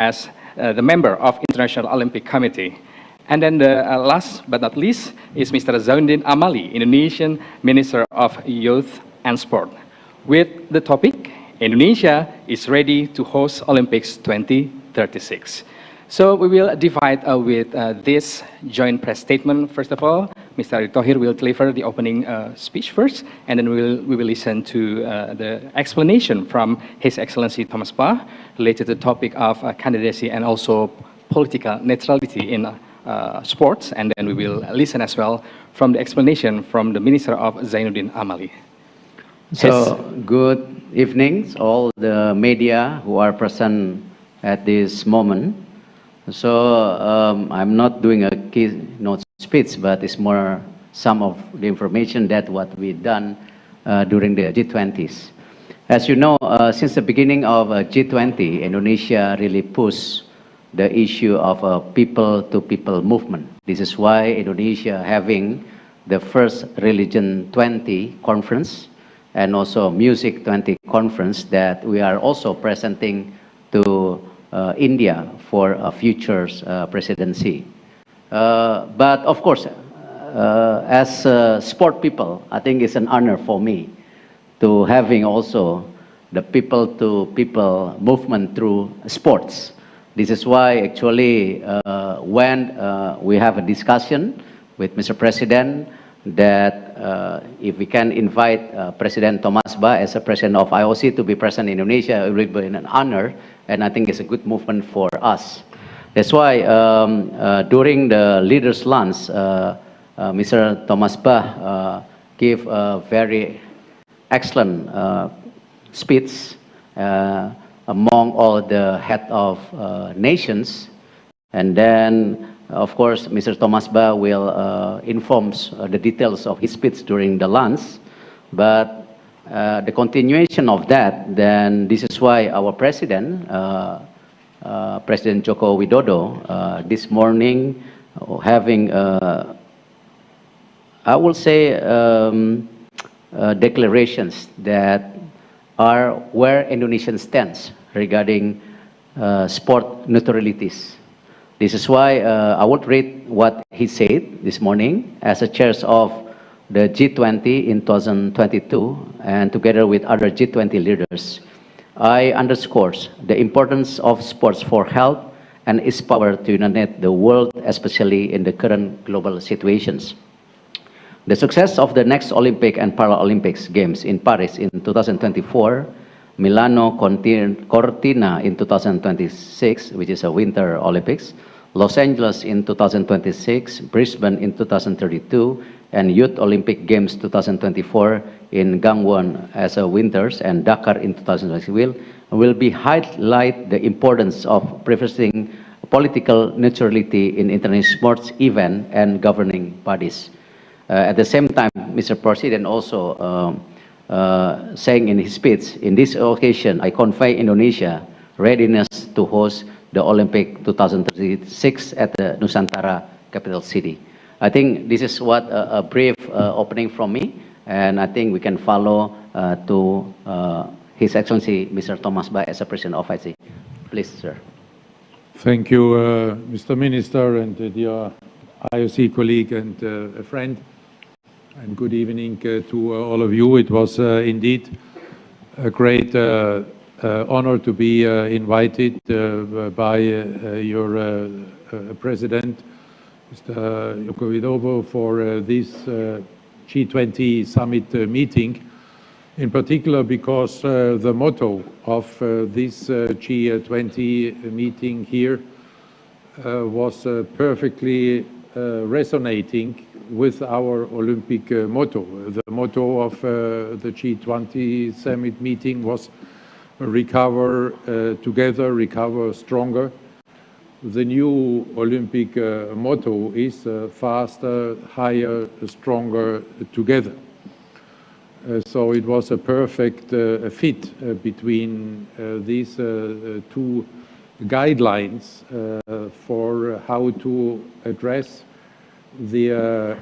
as the member of International Olympic Committee. And then the last but not least is Mr. Zainuddin Amali, Indonesian Minister of Youth and Sport, with the topic, Indonesia is ready to host Olympics 2036. So we will divide with this joint press statement. First of all, Mr. Erick Thohir will deliver the opening speech first, and then we will listen to the explanation from His Excellency Thomas Bach related to the topic of candidacy and also political neutrality in sports, and then we will listen as well from the explanation from the Minister of Zainuddin Amali. So, good evening, all the media who are present at this moment. So, I'm not doing a keynote speech, but it's more some of the information that what we've done during the G20s. As you know, since the beginning of G20, Indonesia really pushed the issue of a people-to-people movement. This is why Indonesia having the first Religion 20 conference and also Music 20 conference that we are also presenting to India for a future presidency. But of course, as sport people, I think it's an honor for me to having also the people-to-people movement through sports. This is why actually when we have a discussion with Mr. President that if we can invite President Thomas Bach as a president of IOC to be present in Indonesia, it will be an honor, and I think it's a good movement for us. That's why during the leaders' lunch, Mr. Thomas Bach gave a very excellent speech among all the head of nations, and then of course Mr. Thomas Bach will inform the details of his speech during the lunch, but the continuation of that, then this is why our president, President Joko Widodo, this morning having I will say declarations that are where Indonesia stands regarding sport neutralities. This is why I would read what he said this morning as a chair of the G20 in 2022, and together with other G20 leaders. I underscore the importance of sports for health and its power to unite the world, especially in the current global situations. The success of the next Olympic and Paralympics Games in Paris in 2024, Milano Cortina in 2026, which is a Winter Olympics, Los Angeles in 2026, Brisbane in 2032, and Youth Olympic Games 2024 in Gangwon as a Winters, and Dakar in 2026 will be highlight the importance of preserving political neutrality in international sports event and governing bodies. At the same time, Mr. President also saying in his speech, in this occasion, I convey Indonesia readiness to host the Olympic 2036 at the Nusantara capital city. I think this is what a brief opening from me, and I think we can follow to His Excellency Mr. Thomas Bach as a President of IOC. Please, sir. Thank you, Mr. Minister, and dear IOC colleague and a friend. And good evening to all of you. It was indeed a great honor to be invited by your President, Mr. Joko Widodo, for this G20 summit meeting, in particular because the motto of this G20 meeting here was perfectly resonating with our Olympic motto. The motto of the G20 summit meeting was recover together, recover stronger. The new Olympic motto is faster, higher, stronger together. So it was a perfect fit between these two guidelines for how to address the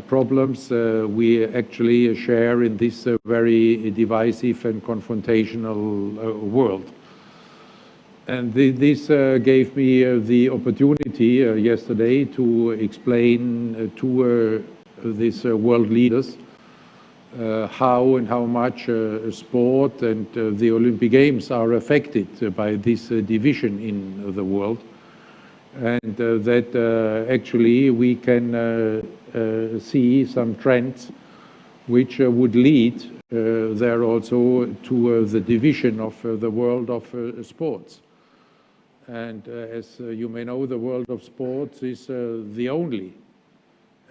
problems we actually share in this very divisive and confrontational world. And this gave me the opportunity yesterday to explain to these world leaders how and how much sport and the Olympic Games are affected by this division in the world. And that actually we can see some trends which would lead there also to the division of the world of sports. And as you may know, the world of sports is the only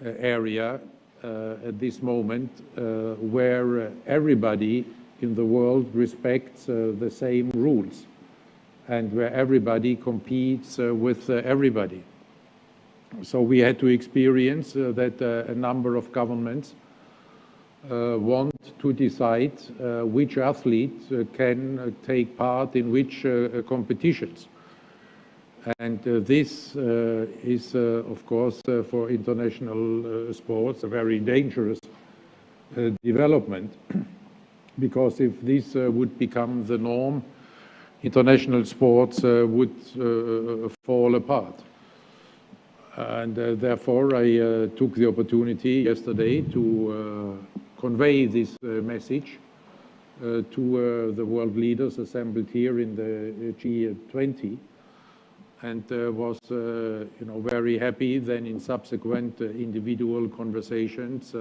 area at this moment where everybody in the world respects the same rules and where everybody competes with everybody. So we had to experience that a number of governments want to decide which athlete can take part in which competitions. And this is, of course, for international sports, a very dangerous development, because if this would become the norm, international sports would fall apart. And therefore, I took the opportunity yesterday to convey this message to the world leaders assembled here in the G20, and was very happy then in subsequent individual conversations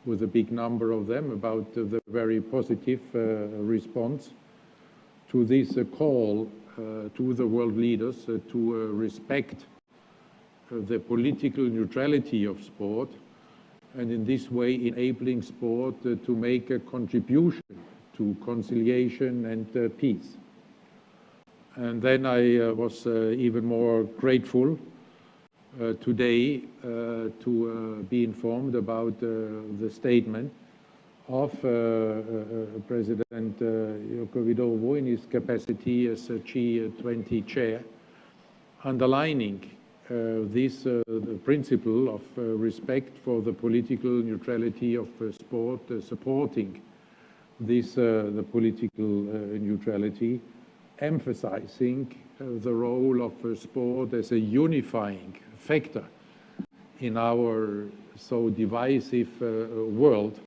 with a big number of them about the very positive response to this call to the world leaders to respect the political neutrality of sport, and in this way enabling sport to make a contribution to conciliation and peace. And then I was even more grateful today to be informed about the statement of President Joko Widodo in his capacity as a G20 chair, underlining this the principle of respect for the political neutrality of sport, supporting this the political neutrality, emphasizing the role of sport as a unifying factor in our so divisive world,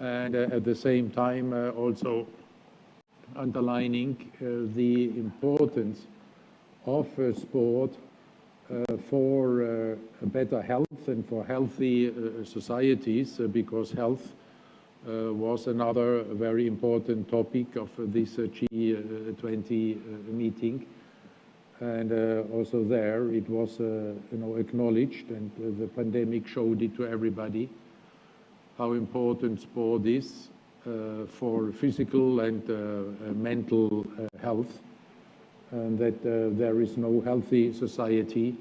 and at the same time also underlining the importance of sport for a better health and for healthy societies, because health was another very important topic of this G20 meeting, and also there it was acknowledged, and the pandemic showed it to everybody how important sport is for physical and mental health, and that there is no healthy society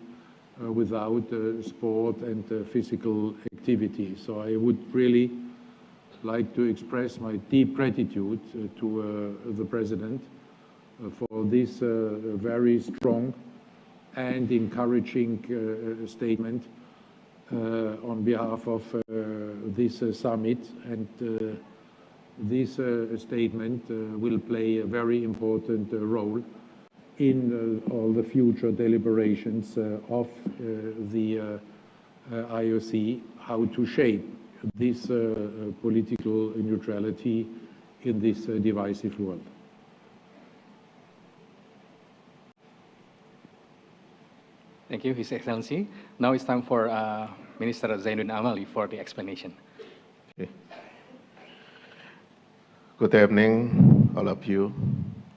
without sport and physical activity. So I would really like to express my deep gratitude to the President for this very strong and encouraging statement on behalf of this summit, and this statement will play a very important role in all the future deliberations of the IOC, how to shape this political neutrality in this divisive world. Thank you, His Excellency. Now it's time for Minister Zainuddin Amali for the explanation. Okay. Good evening, all of you.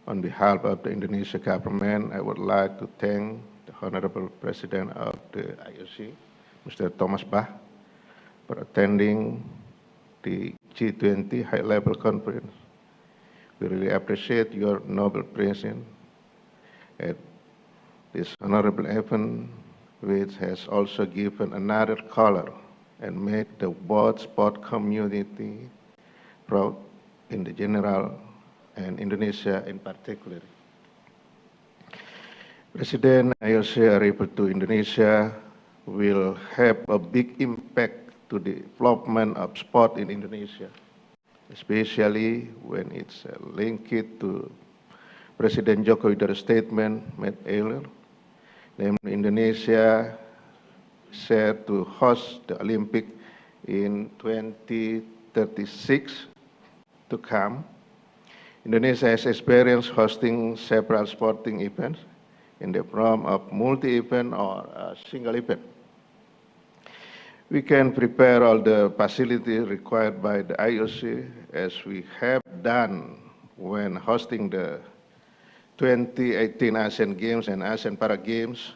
On behalf of the Indonesia government, I would like to thank the Honorable President of the IOC, Mr. Thomas Bach, for attending the G20 high-level conference. We really appreciate your noble presence at this honorable event, which has also given another color and made the world sport community proud in the general and Indonesia in particular. President IOC arrival to Indonesia will have a big impact to the development of sport in Indonesia, especially when it's linked to President Joko Widodo's statement made earlier, namely Indonesia set to host the Olympic in 2036 to come. Indonesia has experience hosting several sporting events in the form of multi-event or a single event. We can prepare all the facilities required by the IOC as we have done when hosting the 2018 Asian Games and Asian Para Games,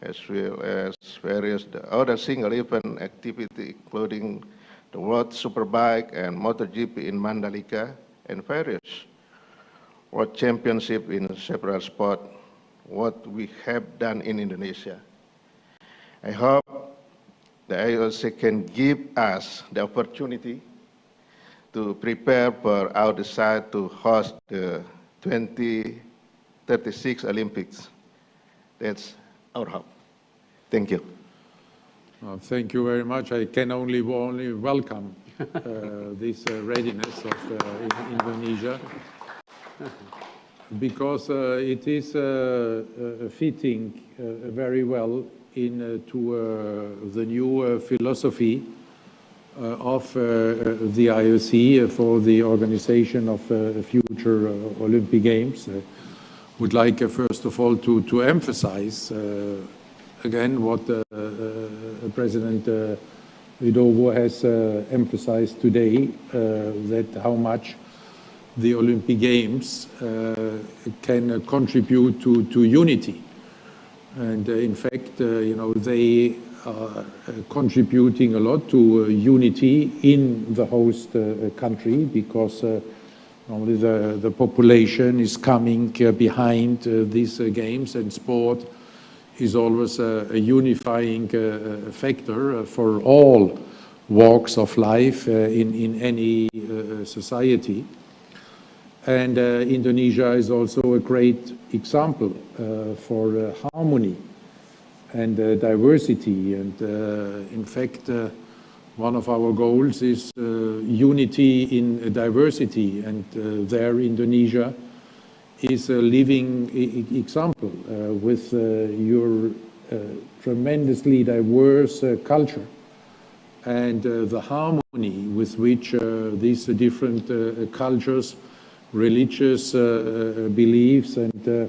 as well as various other single event activity, including the World Superbike and MotoGP in Mandalika, and various World Championship in several sports, what we have done in Indonesia. I hope the IOC can give us the opportunity to prepare for our desire to host the 2036 Olympics. That's our hope. Thank you. Thank you very much. I can only warmly welcome this readiness of Indonesia, because it is fitting very well into the new philosophy of the IOC for the organization of future Olympic Games. I would like, first of all, to emphasize again what President Widodo has emphasized today, that how much the Olympic Games can contribute to unity. And in fact, they are contributing a lot to unity in the host country, because only the population is coming behind these games, and sport is always a unifying factor for all walks of life in any society. And Indonesia is also a great example for harmony and diversity. And in fact, one of our goals is unity in diversity. And there Indonesia is a living example with your tremendously diverse culture, and the harmony with which these different cultures, religious beliefs and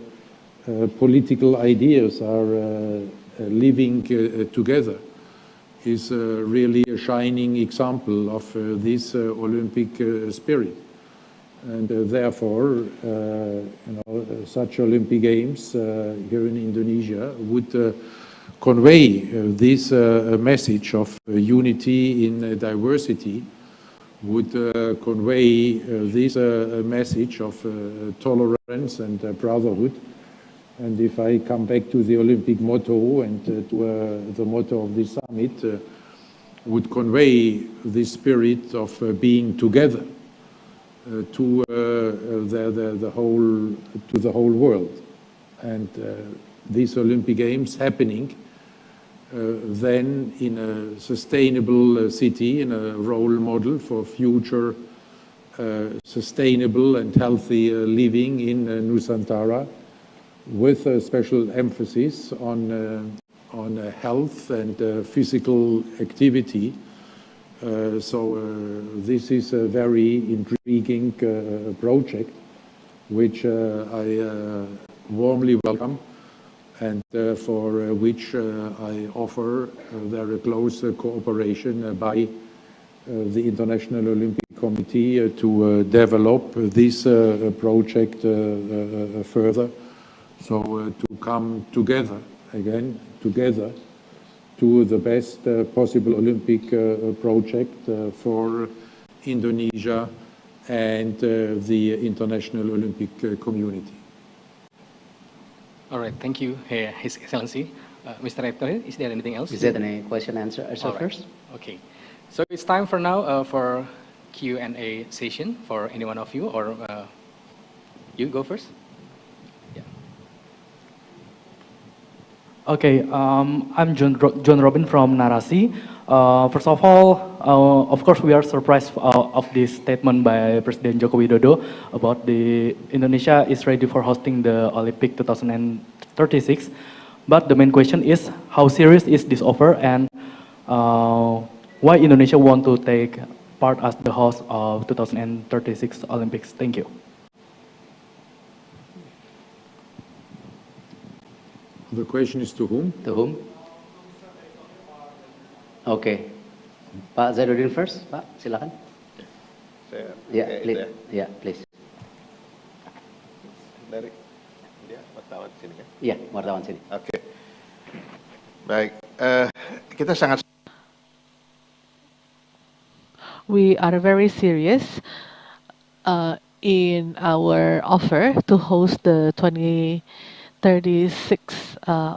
political ideas are living together is really a shining example of this Olympic spirit. And therefore, such Olympic Games here in Indonesia would convey this message of unity in diversity, would convey this message of tolerance and brotherhood. And if I come back to the Olympic motto and to the motto of this summit, would convey this spirit of being together to the whole world. And these Olympic Games happening then in a sustainable city, in a role model for future sustainable and healthy living in Nusantara, with a special emphasis on health and physical activity. So this is a very intriguing project, which I warmly welcome, and for which I offer very close cooperation by the International Olympic Committee to develop this project further. So to come together, again, together, to the best possible Olympic project for Indonesia and the international Olympic community. All right, thank you, His Excellency. Mr. Rector, is there anything else? Is there any question answer first? Okay, so it's time for now for Q&A session for any one of you, or you go first. Yeah. Okay, I'm John Robin from Narasi. First of all, of course, we are surprised of this statement by President Joko Widodo about the Indonesia is ready for hosting the Olympic 2036. But the main question is, how serious is this offer, and why Indonesia want to take part as the host of 2036 Olympics? Thank you. The question is to whom? To whom? Okay. Pak Zainuddin first, Pak, silakan. Please. Yeah, please. Dari dia wartawan sini kan? Iya, wartawan sini. Oke. Baik, kita sangat We are very serious in our offer to host the 2036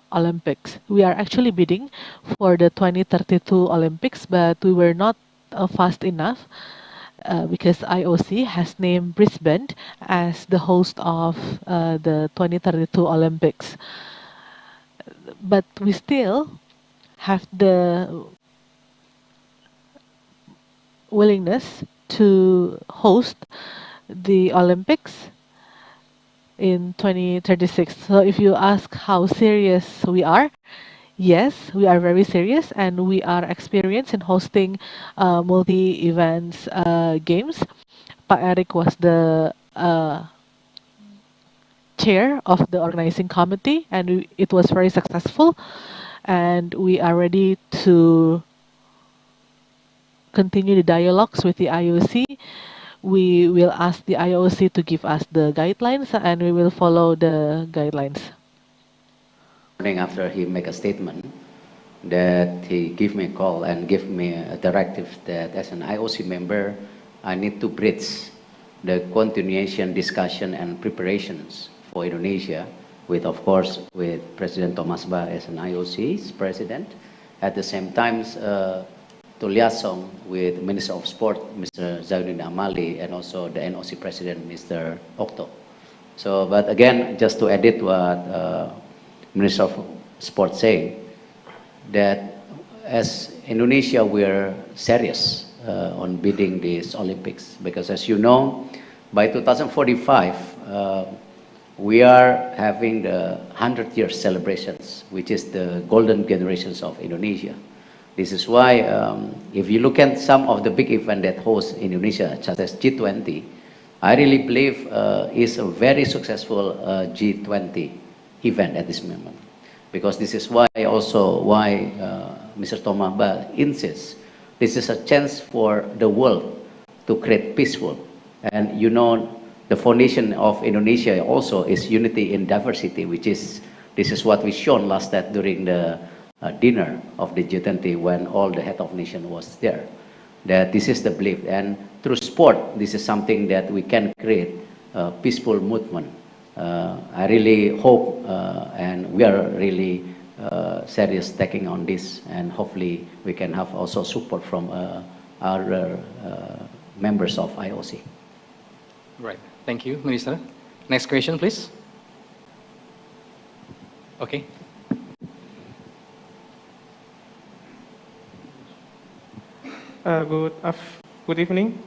Olympics. We are actually bidding for the 2032 Olympics, but we were not fast enough because IOC has named Brisbane as the host of the 2032 Olympics. But we still have the willingness to host the Olympics in 2036. So if you ask how serious we are, yes, we are very serious, and we are experienced in hosting multi-events games. Pak Eric was the chair of the organizing committee, and it was very successful, and we are ready to continue the dialogues with the IOC. We will ask the IOC to give us the guidelines, and we will follow the guidelines. After he make a statement that he give me a call and give me a directive that as an IOC member, I need to bridge the continuation discussion and preparations for Indonesia with, of course, with President Thomas Bah as an IOC's president. At the same time, to liaison with Minister of Sport, Mr. Zainuddin Amali, and also the NOC President, Mr. Okto. So, but again, just to edit what Minister of Sport say, that as Indonesia, we're serious on bidding these Olympics, because as you know, by 2045, we are having the 100-year celebrations, which is the golden generations of Indonesia. This is why, if you look at some of the big events that host Indonesia, such as G20, I really believe is a very successful G20 event at this moment. Because this is why also why Mr. Thomas Bah insists this is a chance for the world to create peaceful. And you know, the foundation of Indonesia also is unity in diversity, which is, this is what we shown last night during the dinner of the G20 when all the head of nation was there, that this is the belief, and through sport this is something that we can create a peaceful movement. I really hope and we are really serious taking on this, and hopefully we can have also support from our members of IOC. Right, thank you, Minister. Next question, please. Okay. Good evening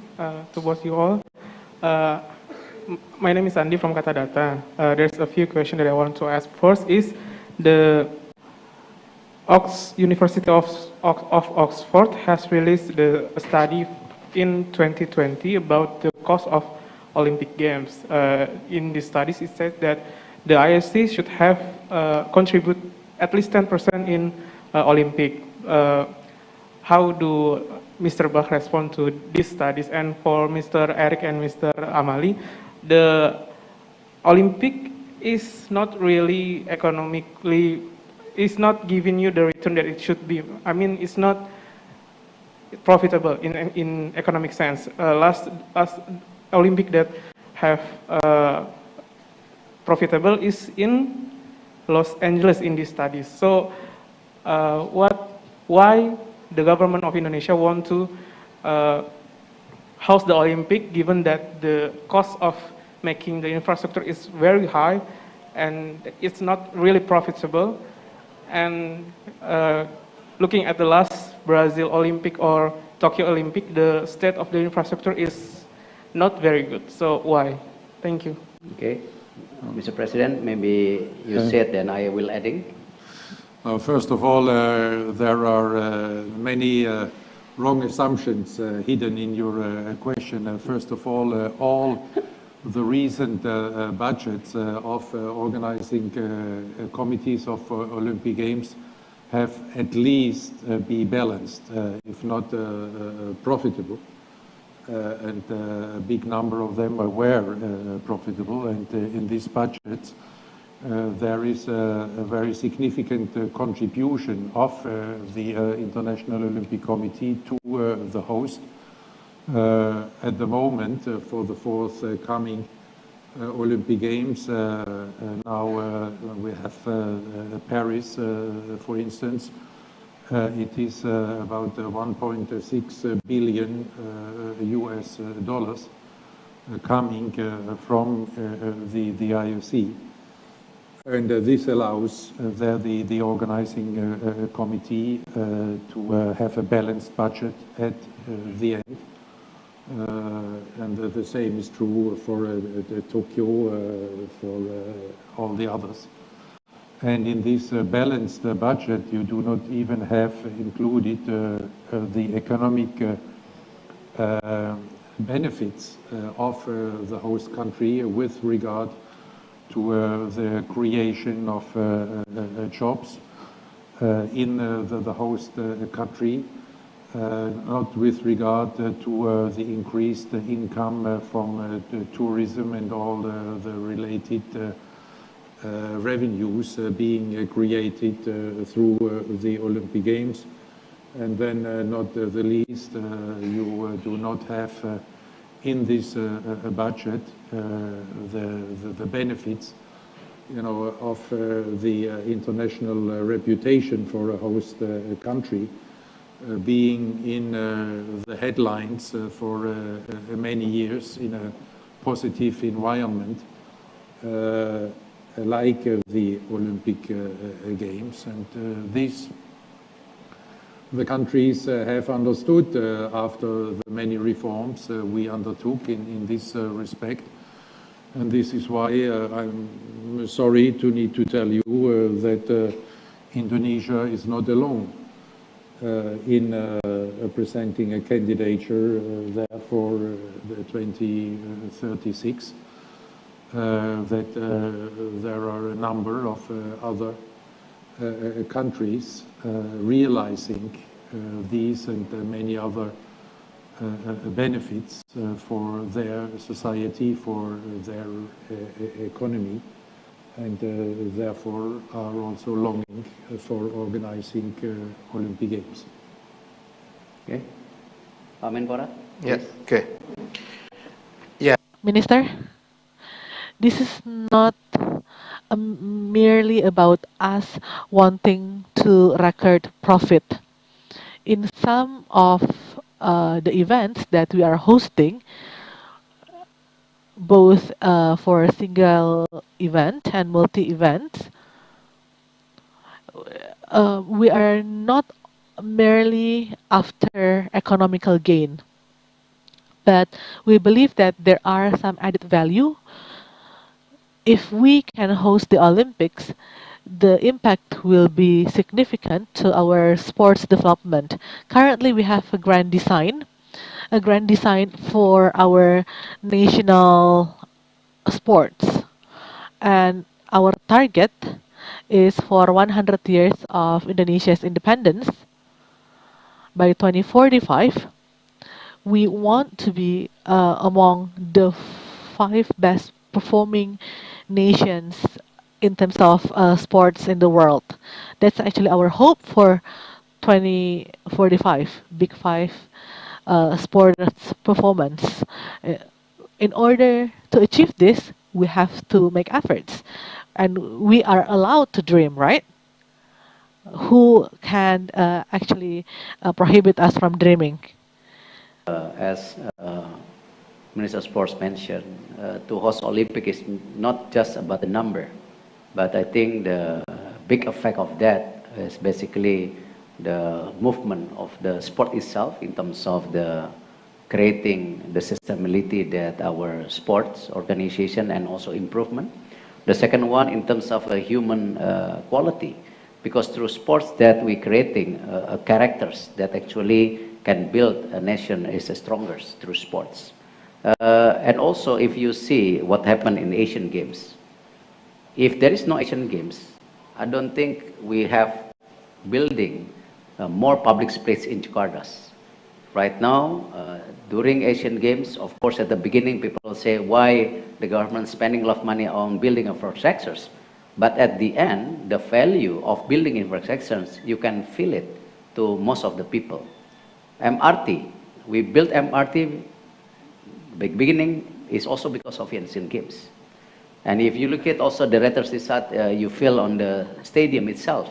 to both you all. My name is Andy from Kata Data. There's a few questions that I want to ask. First is the University of Oxford has released a study in 2020 about the cost of Olympic Games. In these studies, it says that the IOC should have contribute at least 10% in Olympic. How do Mr. Bah respond to these studies? And for Mr. Eric and Mr. Amali, the Olympic is not really economically, it's not giving you the return that it should be. I mean, it's not profitable in economic sense. Last Olympic that have profitable is in Los Angeles in these studies. So, why the government of Indonesia want to host the Olympic, given that the cost of making the infrastructure is very high and it's not really profitable? And looking at the last Brazil Olympic or Tokyo Olympic, the state of the infrastructure is not very good. So why? Thank you. Okay. Mr. President, maybe you said, then I will adding. First of all, there are many wrong assumptions hidden in your question. First of all the recent budgets of organizing committees of Olympic Games have at least be balanced, if not profitable. And a big number of them were profitable. And in these budgets, there is a very significant contribution of the International Olympic Committee to the host. At the moment, for the forthcoming Olympic Games, now we have Paris, for instance. It is about 1.6 billion US dollars coming from the IOC. And this allows the organizing committee to have a balanced budget at the end. And the same is true for Tokyo, for all the others. And in this balanced budget, you do not even have included the economic benefits of the host country with regard to the creation of jobs in the host country, not with regard to the increased income from tourism and all the related revenues being created through the Olympic Games. And then not the least, you do not have in this budget the benefits, you know, of the international reputation for a host country being in the headlines for many years in a positive environment like the Olympic Games. And this the countries have understood after the many reforms we undertook in this respect. And this is why I'm sorry to need to tell you that Indonesia is not alone in presenting a candidature there for the 2036. That there are a number of other countries realizing these and many other benefits for their society, for their economy, and therefore are also longing for organizing Olympic Games. Okay. Amin Bora? Yes, okay. Minister, this is not merely about us wanting to record profit. In some of the events that we are hosting, both for single event and multi-events, we are not merely after economical gain, but we believe that there are some added value. If we can host the Olympics, the impact will be significant to our sports development. Currently, we have a grand design for our national sports. And our target is for 100 years of Indonesia's independence. By 2045, we want to be among the 5 best performing nations in terms of sports in the world. That's actually our hope for 2045, Big 5 sports performance. In order to achieve this, we have to make efforts. And we are allowed to dream, right? Who can actually prohibit us from dreaming? As Minister of Sports mentioned, to host Olympic is not just about the number, but I think the big effect of that is basically the movement of the sport itself in terms of the creating the sustainability that our sports organization and also improvement. The second one in terms of human quality, because through sports that we're creating characters that actually can build a nation is stronger through sports. And also if you see what happened in Asian Games, if there is no Asian Games, I don't think we have building more public space in Jakarta. Right now, during Asian Games, of course, at the beginning, people say why the government spending a lot of money on building infrastructures. But at the end, the value of building infrastructures, you can feel it to most of the people. MRT, we built MRT, the beginning is also because of Asian Games. And if you look at also the retrosisat you feel on the stadium itself,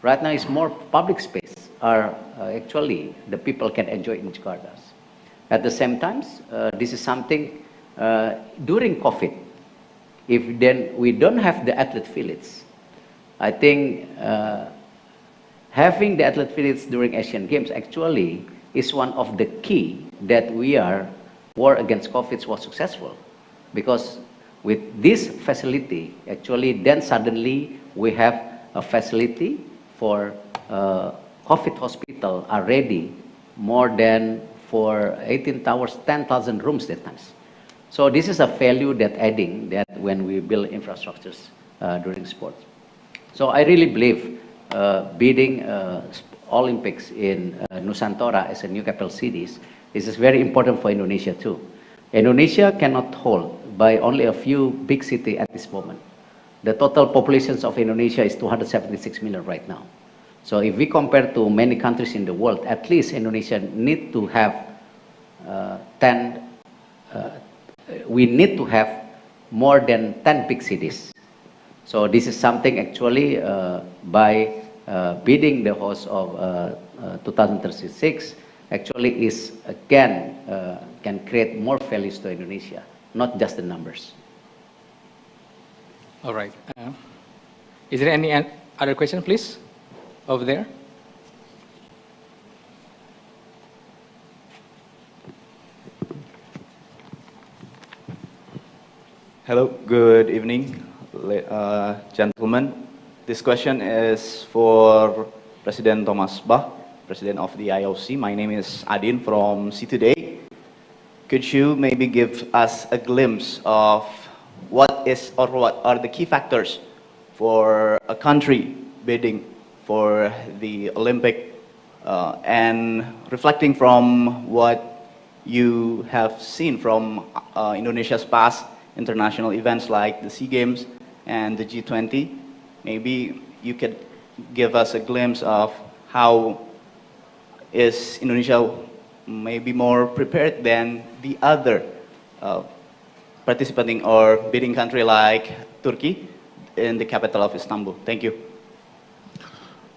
right now it's more public space are actually the people can enjoy in Jakarta. At the same time, this is something during COVID, if then we don't have the athlete village, I think having the athlete village during Asian Games actually is one of the key that we are war against COVID was successful, because with this facility actually then suddenly we have a facility for COVID hospital are ready more than for 18 towers, 10,000 rooms that times. So this is a value that adding that when we build infrastructures during sports. So I really believe bidding Olympics in Nusantara as a new capital cities is very important for Indonesia too. Indonesia cannot hold by only a few big cities at this moment. The total populations of Indonesia is 276 million right now. So if we compare to many countries in the world, at least Indonesia need to have we need to have more than 10 big cities. So this is something actually by bidding the host of 2036 actually is again can create more values to Indonesia, not just the numbers. All right. Is there any other question, please? Over there. Hello, good evening, gentlemen. This question is for President Thomas Bach, President of the IOC. My name is Adin from C2Day. Could you maybe give us a glimpse of what are the key factors for a country bidding for the Olympic and reflecting from what you have seen from Indonesia's past international events like the SEA Games and the G20, maybe you could give us a glimpse of how is Indonesia maybe more prepared than the other participating or bidding country like Turkey in the capital of Istanbul. Thank you.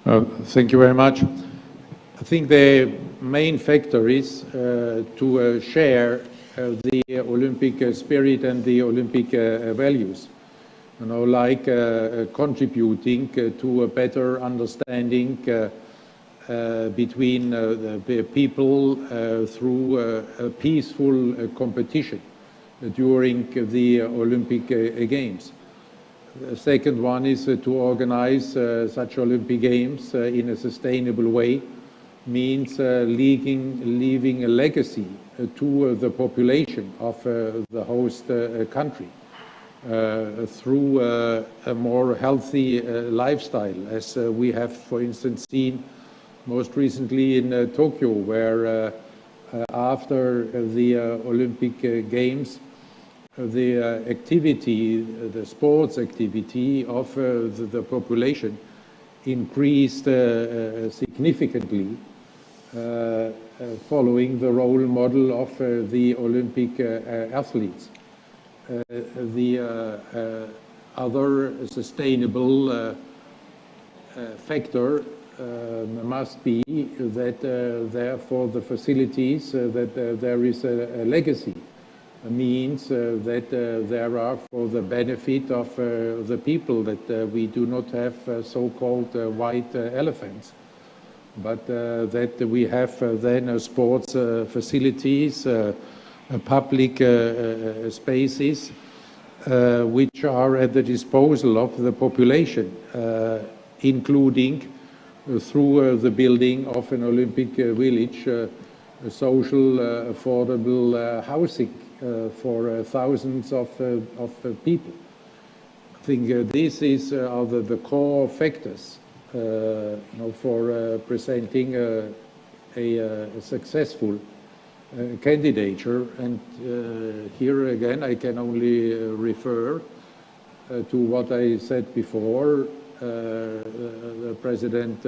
Thank you very much. I think the main factor is to share the Olympic spirit and the Olympic values. You know, like contributing to a better understanding between the people through a peaceful competition during the Olympic Games. The second one is to organize such Olympic Games in a sustainable way, means leaving a legacy to the population of the host country through a more healthy lifestyle, as we have, for instance, seen most recently in Tokyo, where after the Olympic Games, the activity, the sports activity of the population increased significantly, following the role model of the Olympic athletes. The other sustainable factor must be that therefore the facilities, that there is a legacy means that there are, for the benefit of the people, that we do not have so-called white elephants, but that we have then sports facilities, public spaces, which are at the disposal of the population, including through the building of an Olympic village, social affordable housing for thousands of people. I think this is are the core factors for presenting a successful candidature. And here again, I can only refer to what I said before. The President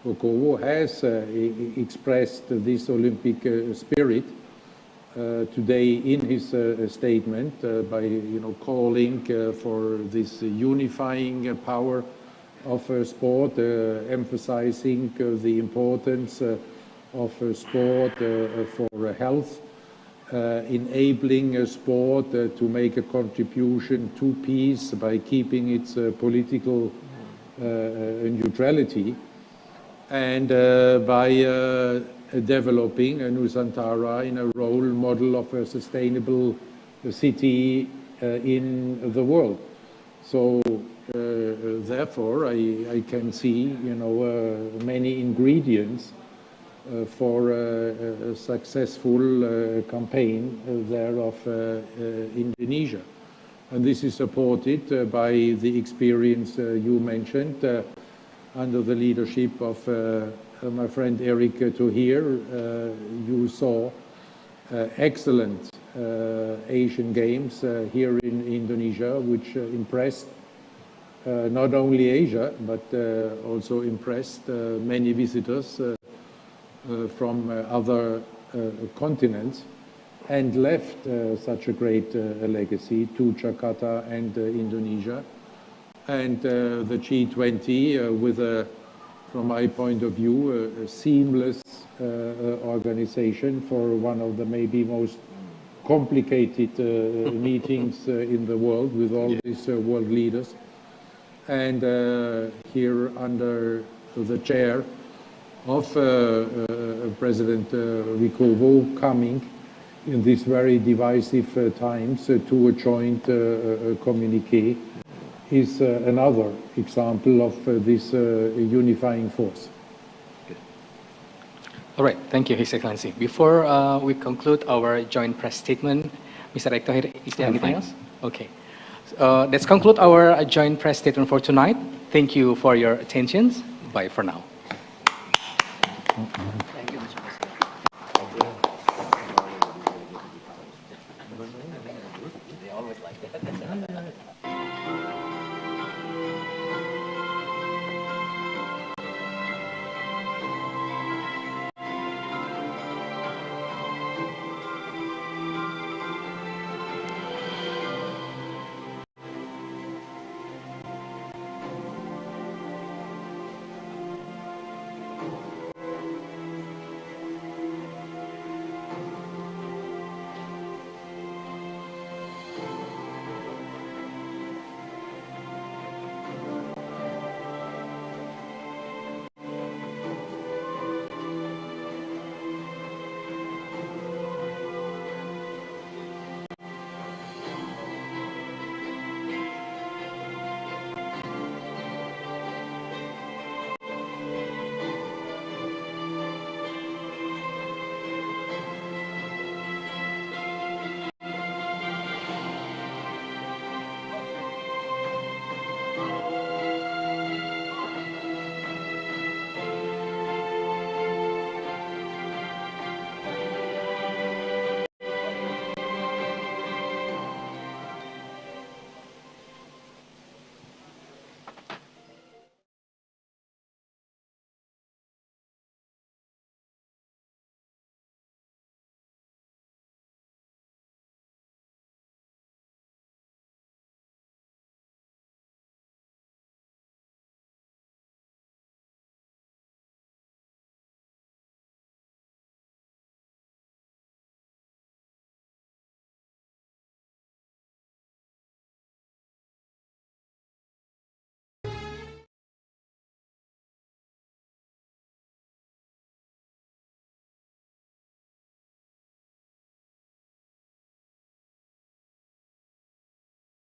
Bokowo has expressed this Olympic spirit today in his statement by calling for this unifying power of sport, emphasizing the importance of sport for health, enabling sport to make a contribution to peace by keeping its political neutrality, and by developing Nusantara in a role model of a sustainable city in the world. So therefore, I can see many ingredients for a successful campaign there of Indonesia. And this is supported by the experience you mentioned under the leadership of my friend Eric Thohir. You saw excellent Asian Games here in Indonesia, which impressed not only Asia, but also impressed many visitors from other continents, and left such a great legacy to Jakarta and Indonesia. And the G20 with from my point of view, a seamless organization for one of the maybe most complicated meetings in the world, with all these world leaders. And here under the chair of President Wikowo, coming in these very divisive times to a joint communique, is another example of this unifying force. All right, thank you, His Excellency. Before we conclude our joint press statement, Mr. Rector, is there anything else? Okay. Let's conclude our joint press statement for tonight. Thank you for your attention. Bye for now. Thank you, Mr.